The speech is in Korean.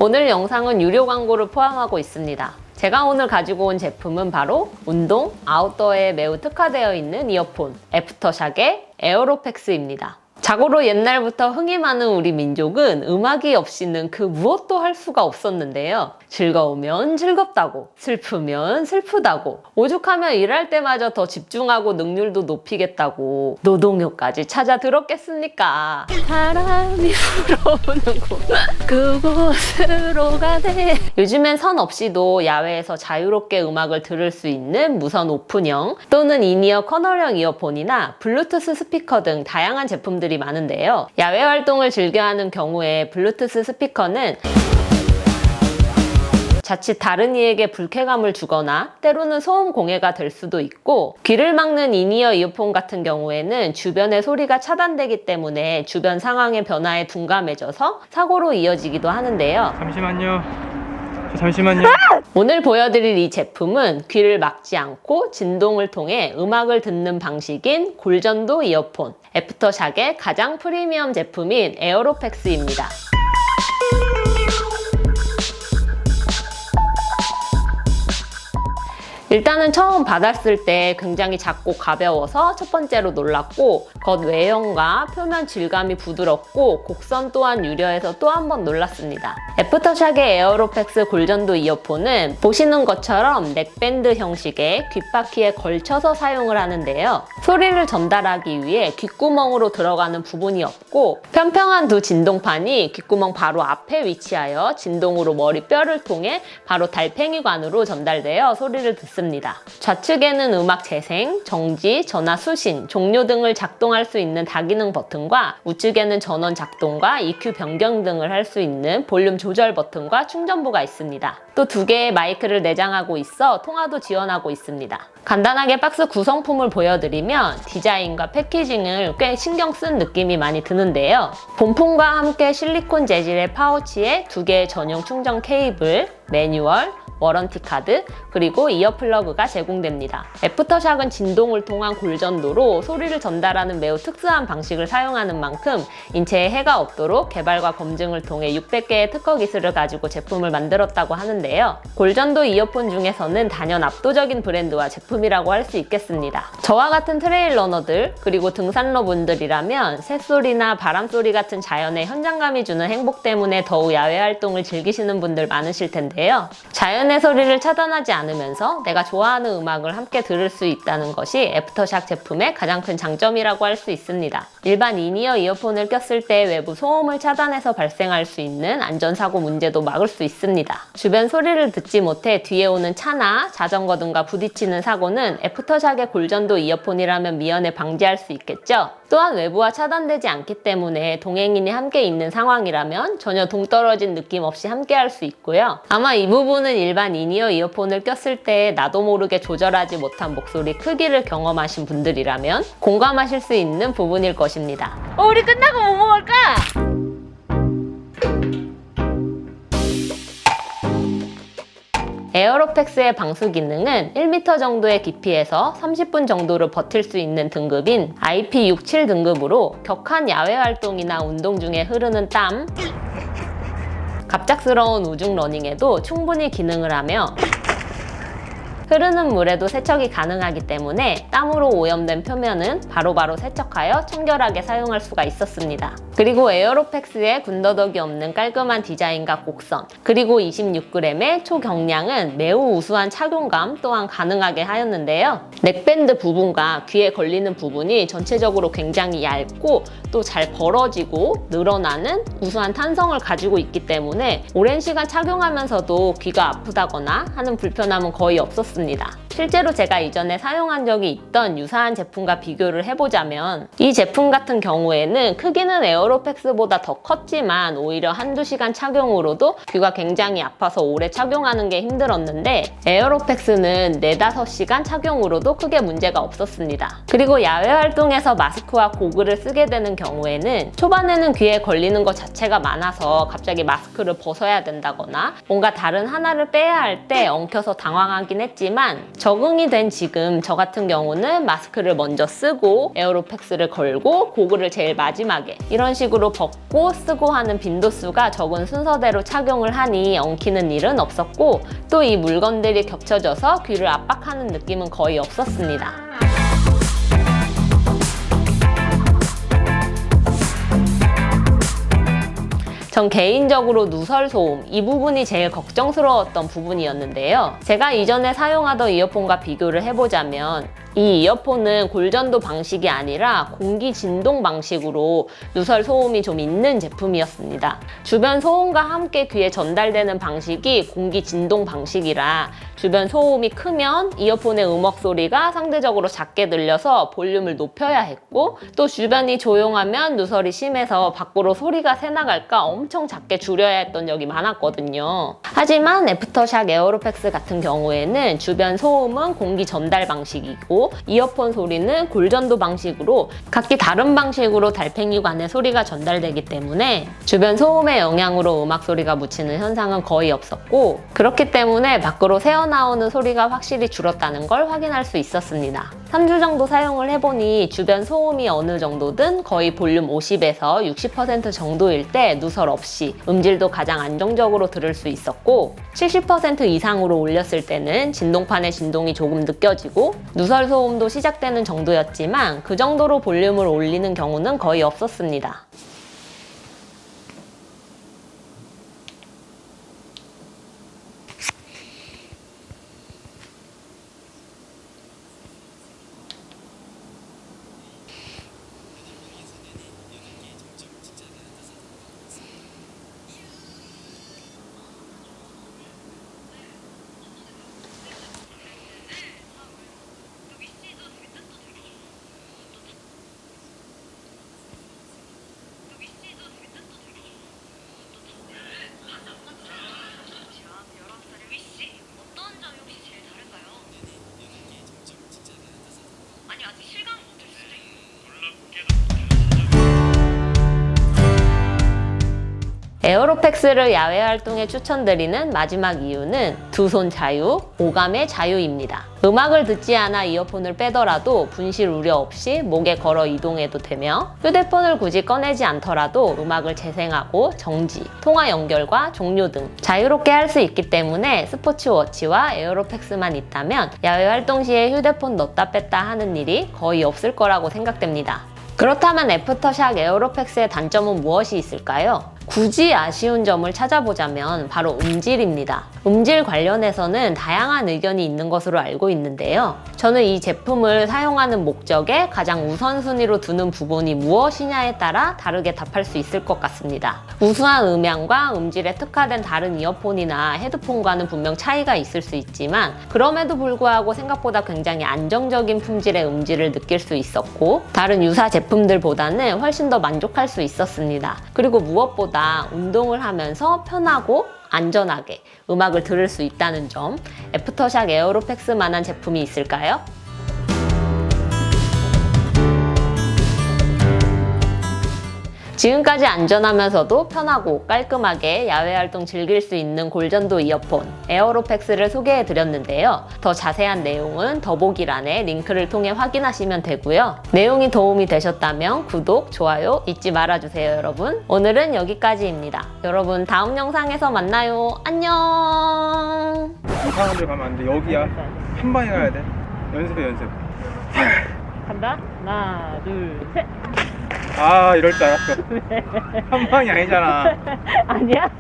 오늘 영상은 유료 광고를 포함하고 있습니다. 제가 오늘 가지고 온 제품은 바로 운동, 아웃도어에 매우 특화되어 있는 이어폰 애프터샥의 에어로팩스입니다. 자고로 옛날부터 흥이 많은 우리 민족은 음악이 없이는 그 무엇도 할 수가 없었는데요. 즐거우면 즐겁다고, 슬프면 슬프다고, 오죽하면 일할 때마저 더 집중하고 능률도 높이겠다고 노동요까지 찾아 들었겠습니까? 바람이 불어오는 곳 그곳으로 가네. 요즘엔 선 없이도 야외에서 자유롭게 음악을 들을 수 있는 무선 오픈형 또는 인이어 커널형 이어폰이나 블루투스 스피커 등 다양한 제품들이 많은데요. 야외 활동을 즐겨하는 경우에 블루투스 스피커는 자칫 다른 이에게 불쾌감을 주거나 때로는 소음 공해가 될 수도 있고, 귀를 막는 인이어 이어폰 같은 경우에는 주변의 소리가 차단되기 때문에 주변 상황의 변화에 둔감해져서 사고로 이어지기도 하는데요. 잠시만요. 오늘 보여드릴 이 제품은 귀를 막지 않고 진동을 통해 음악을 듣는 방식인 골전도 이어폰, 애프터샥의 가장 프리미엄 제품인 에어로팩스입니다. 일단은 처음 받았을 때 굉장히 작고 가벼워서 첫 번째로 놀랐고, 겉 외형과 표면 질감이 부드럽고 곡선 또한 유려해서 또 한 번 놀랐습니다. 애프터샥의 에어로팩스 골전도 이어폰은 보시는 것처럼 넥밴드 형식의 귓바퀴에 걸쳐서 사용을 하는데요. 소리를 전달하기 위해 귓구멍으로 들어가는 부분이 없고, 평평한 두 진동판이 귓구멍 바로 앞에 위치하여 진동으로 머리뼈를 통해 바로 달팽이관으로 전달되어 소리를 듣습니다. 좌측에는 음악 재생, 정지, 전화 수신, 종료 등을 작동할 수 있는 다기능 버튼과 우측에는 전원 작동과 EQ 변경 등을 할 수 있는 볼륨 조절 버튼과 충전부가 있습니다. 또 두 개의 마이크를 내장하고 있어 통화도 지원하고 있습니다. 간단하게 박스 구성품을 보여드리면 디자인과 패키징을 꽤 신경 쓴 느낌이 많이 드는데요. 본품과 함께 실리콘 재질의 파우치에 두 개의 전용 충전 케이블, 매뉴얼, 워런티 카드, 그리고 이어 플러그가 제공됩니다. 애프터샥은 진동을 통한 골전도로 소리를 전달하는 매우 특수한 방식을 사용하는 만큼 인체에 해가 없도록 개발과 검증을 통해 600개의 특허 기술을 가지고 제품을 만들었다고 하는데요. 골전도 이어폰 중에서는 단연 압도적인 브랜드와 제품이라고 할 수 있겠습니다. 저와 같은 트레일 러너들, 그리고 등산러 분들이라면 새소리나 바람소리 같은 자연의 현장감이 주는 행복 때문에 더욱 야외 활동을 즐기시는 분들 많으실 텐데요. 자연의 소리를 차단하지 않으면서 내가 좋아하는 음악을 함께 들을 수 있다는 것이 애프터샥 제품의 가장 큰 장점이라고 할 수 있습니다. 일반 인이어 이어폰을 꼈을 때 외부 소음을 차단해서 발생할 수 있는 안전사고 문제도 막을 수 있습니다. 주변 소리를 듣지 못해 뒤에 오는 차나 자전거 등과 부딪히는 사고는 애프터샥의 골전도 이어폰이라면 미연에 방지할 수 있겠죠. 또한 외부와 차단되지 않기 때문에 동행인이 함께 있는 상황이라면 전혀 동떨어진 느낌 없이 함께 할 수 있고요. 아마 이 부분은 일반 인이어 이어폰을 꼈을 때 나도 모르게 조절하지 못한 목소리 크기를 경험하신 분들이라면 공감하실 수 있는 부분일 것입니다. 우리 끝나고 뭐 먹을까? 에어로팩스의 방수 기능은 1m 정도의 깊이에서 30분 정도를 버틸 수 있는 등급인 IP67 등급으로 격한 야외 활동이나 운동 중에 흐르는 땀, 갑작스러운 우중 러닝에도 충분히 기능을 하며 흐르는 물에도 세척이 가능하기 때문에 땀으로 오염된 표면은 바로바로 세척하여 청결하게 사용할 수가 있었습니다. 그리고 에어로팩스의 군더더기 없는 깔끔한 디자인과 곡선, 그리고 26g의 초경량은 매우 우수한 착용감 또한 가능하게 하였는데요. 넥밴드 부분과 귀에 걸리는 부분이 전체적으로 굉장히 얇고 또 잘 벌어지고 늘어나는 우수한 탄성을 가지고 있기 때문에 오랜 시간 착용하면서도 귀가 아프다거나 하는 불편함은 거의 없었습니다. 실제로 제가 이전에 사용한 적이 있던 유사한 제품과 비교를 해보자면 이 제품 같은 경우에는 크기는 에어로팩스보다 더 컸지만 오히려 한두 시간 착용으로도 귀가 굉장히 아파서 오래 착용하는 게 힘들었는데, 에어로팩스는 4-5시간 착용으로도 크게 문제가 없었습니다. 그리고 야외 활동에서 마스크와 고글을 쓰게 되는 경우에는 초반에는 귀에 걸리는 것 자체가 많아서 갑자기 마스크를 벗어야 된다거나 뭔가 다른 하나를 빼야 할 때 엉켜서 당황하긴 했지만 적응이 된 지금 저 같은 경우는 마스크를 먼저 쓰고 에어로팩스를 걸고 고글을 제일 마지막에 이런 식으로 벗고 쓰고 하는 빈도수가 적은 순서대로 착용을 하니 엉키는 일은 없었고 또 이 물건들이 겹쳐져서 귀를 압박하는 느낌은 거의 없었습니다. 전 개인적으로 누설 소음 이 부분이 제일 걱정스러웠던 부분이었는데요. 제가 이전에 사용하던 이어폰과 비교를 해보자면 이 이어폰은 골전도 방식이 아니라 공기 진동 방식으로 누설 소음이 좀 있는 제품이었습니다. 주변 소음과 함께 귀에 전달되는 방식이 공기 진동 방식이라 주변 소음이 크면 이어폰의 음악 소리가 상대적으로 작게 들려서 볼륨을 높여야 했고 또 주변이 조용하면 누설이 심해서 밖으로 소리가 새나갈까 엄청 작게 줄여야 했던 적이 많았거든요. 하지만 애프터샥 에어로팩스 같은 경우에는 주변 소음은 공기 전달 방식이고 이어폰 소리는 골전도 방식으로 각기 다른 방식으로 달팽이관에 소리가 전달되기 때문에 주변 소음의 영향으로 음악 소리가 묻히는 현상은 거의 없었고 그렇기 때문에 밖으로 새어나오는 소리가 확실히 줄었다는 걸 확인할 수 있었습니다. 3주 정도 사용을 해보니 주변 소음이 어느 정도든 거의 볼륨 50에서 60% 정도일 때 누설 없이 음질도 가장 안정적으로 들을 수 있었고 70% 이상으로 올렸을 때는 진동판의 진동이 조금 느껴지고 누설 소음도 시작되는 정도였지만 그 정도로 볼륨을 올리는 경우는 거의 없었습니다. 에어로팩스를 야외 활동에 추천드리는 마지막 이유는 두 손 자유, 오감의 자유입니다. 음악을 듣지 않아 이어폰을 빼더라도 분실 우려 없이 목에 걸어 이동해도 되며 휴대폰을 굳이 꺼내지 않더라도 음악을 재생하고 정지, 통화 연결과 종료 등 자유롭게 할 수 있기 때문에 스포츠워치와 에어로팩스만 있다면 야외 활동 시에 휴대폰 넣었다 뺐다 하는 일이 거의 없을 거라고 생각됩니다. 그렇다면 애프터샥 에어로팩스의 단점은 무엇이 있을까요? 굳이 아쉬운 점을 찾아보자면 바로 음질입니다. 음질 관련해서는 다양한 의견이 있는 것으로 알고 있는데요. 저는 이 제품을 사용하는 목적에 가장 우선순위로 두는 부분이 무엇이냐에 따라 다르게 답할 수 있을 것 같습니다. 우수한 음향과 음질에 특화된 다른 이어폰이나 헤드폰과는 분명 차이가 있을 수 있지만 그럼에도 불구하고 생각보다 굉장히 안정적인 품질의 음질을 느낄 수 있었고 다른 유사 제품들보다는 훨씬 더 만족할 수 있었습니다. 그리고 무엇보다 운동을 하면서 편하고 안전하게 음악을 들을 수 있다는 점, 애프터샥 에어로팩스만한 제품이 있을까요? 지금까지 안전하면서도 편하고 깔끔하게 야외 활동 즐길 수 있는 골전도 이어폰 에어로팩스를 소개해드렸는데요. 더 자세한 내용은 더보기란에 링크를 통해 확인하시면 되고요. 내용이 도움이 되셨다면 구독, 좋아요 잊지 말아주세요 여러분. 오늘은 여기까지입니다. 여러분 다음 영상에서 만나요. 안녕. 이상한 데 가면 안 돼. 여기야. 한 방에 가야 돼. 연습해 연습. 간다. 하나, 둘, 셋. 아 이럴 줄 알았어. 한 방이 아니잖아. 아니야?